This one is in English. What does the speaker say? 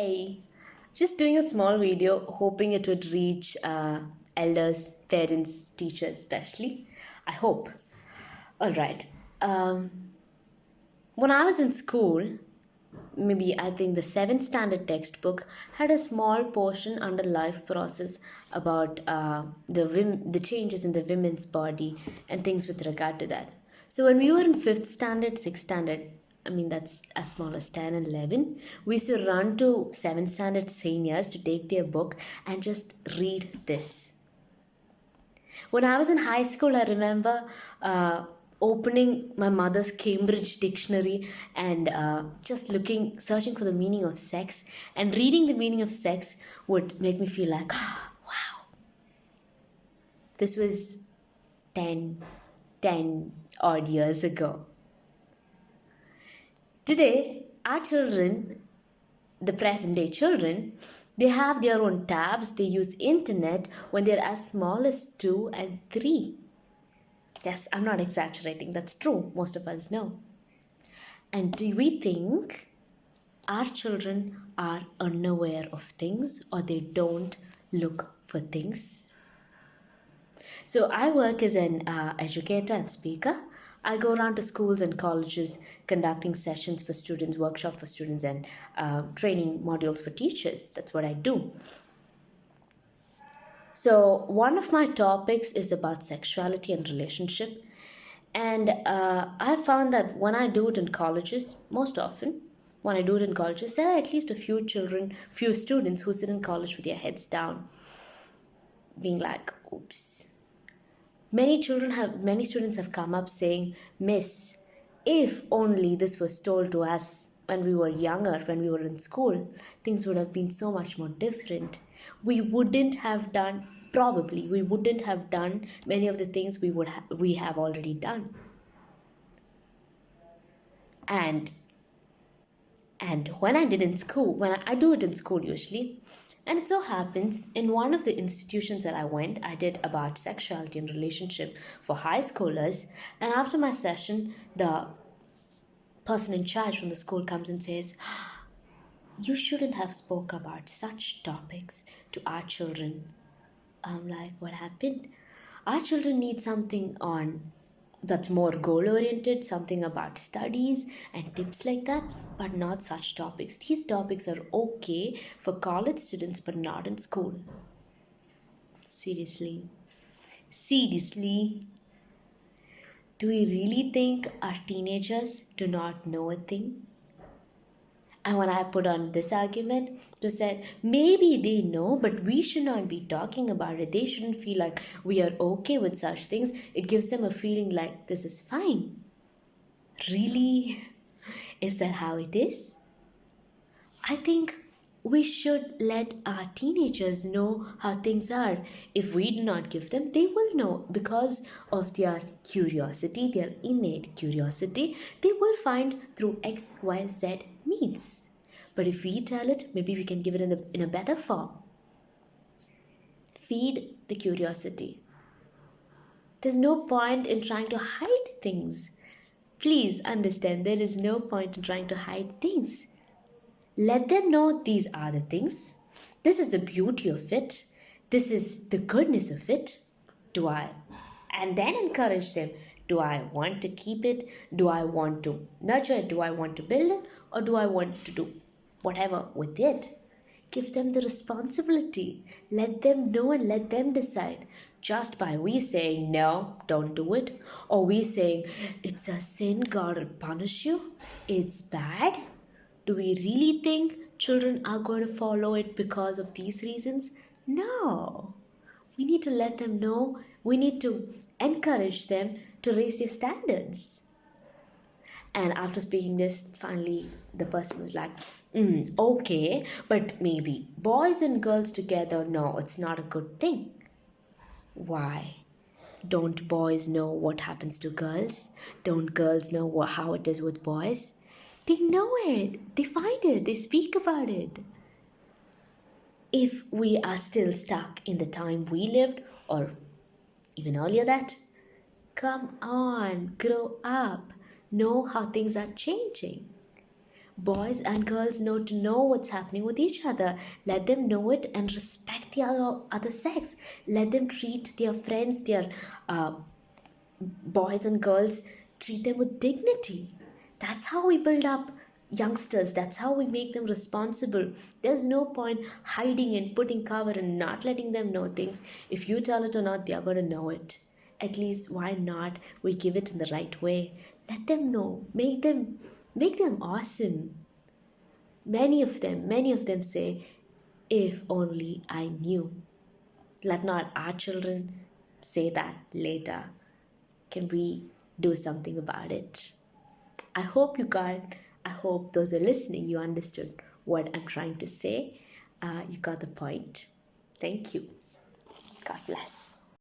Hey, just doing a small video, hoping it would reach elders, parents, teachers, especially. I hope. All right. Um, when I was in school, maybe I think the seventh standard textbook had a small portion under life process about the changes in the women's body and things with regard to that. So when we were in fifth standard, sixth standard, I mean that's as small as 10 and 11, we used to run to seventh standard seniors to take their book and just read this. When I was in high school, I remember opening my mother's Cambridge dictionary and just searching for the meaning of sex. And reading the meaning of sex would make me feel like, wow, this was 10 odd years ago. Today, our children, the present day children, they have their own tabs, they use internet when they're as small as 2 and 3. Yes, I'm not exaggerating, that's true, most of us know. And do we think our children are unaware of things or they don't look for things? So I work as an educator and speaker. I go around to schools and colleges conducting sessions for students, workshops for students, and training modules for teachers. That's what I do. So one of my topics is about sexuality and relationship. And I found that when I do it in colleges, most often, when I do it in colleges, there are at least a few students who sit in college with their heads down, being like, oops. Many students have come up saying, Miss, if only this was told to us when we were younger, when we were in school, things would have been so much more different. We wouldn't have done, probably, we wouldn't have done many of the things we have already done. And when I did in school, when I do it in school usually, and it so happens in one of the institutions that I went, I did about sexuality and relationship for high schoolers. And after my session, the person in charge from the school comes and says, you shouldn't have spoke about such topics to our children. I'm like, what happened? Our children need something on that's more goal oriented, something about studies and tips like that, but not such topics. These topics are okay for college students, but not in school. Seriously. Seriously. Do we really think our teenagers do not know a thing? And when I put on this argument, they said, maybe they know, but we should not be talking about it. They shouldn't feel like we are okay with such things. It gives them a feeling like this is fine. Really? Is that how it is? I think we should let our teenagers know how things are. If we do not give them, they will know because of their curiosity, their innate curiosity. They will find through X, Y, Z means. But if we tell it, maybe we can give it in a better form. Feed the curiosity. There's no point in trying to hide things. Please understand, there is no point in trying to hide things. Let them know these are the things. This is the beauty of it. This is the goodness of it. And then encourage them. Do I want to keep it? Do I want to nurture it? Do I want to build it? Or do I want to do whatever with it? Give them the responsibility. Let them know and let them decide. Just by we saying, no, don't do it. Or we saying, it's a sin, God will punish you. It's bad. Do we really think children are going to follow it because of these reasons? No. We need to let them know. We need to encourage them to raise their standards. And after speaking this, finally the person was like, okay, but maybe boys and girls together, no, it's not a good thing. Why? Don't boys know what happens to girls? Don't girls know how it is with boys? They know it, they find it, they speak about it. If we are still stuck in the time we lived, or even earlier that, come on, grow up, know how things are changing. Boys and girls know to know what's happening with each other. Let them know it and respect the other sex. Let them treat their friends, their uh, boys and girls, treat them with dignity. That's how we build up youngsters. That's how we make them responsible. There's no point hiding and putting cover and not letting them know things. If you tell it or not, they're going to know it. At least why not we give it in the right way? Let them know. Make them awesome. Many of them say, if only I knew. Let not our children say that later. Can we do something about it? I hope those who are listening, you understood what I'm trying to say. You got the point. Thank you. God bless.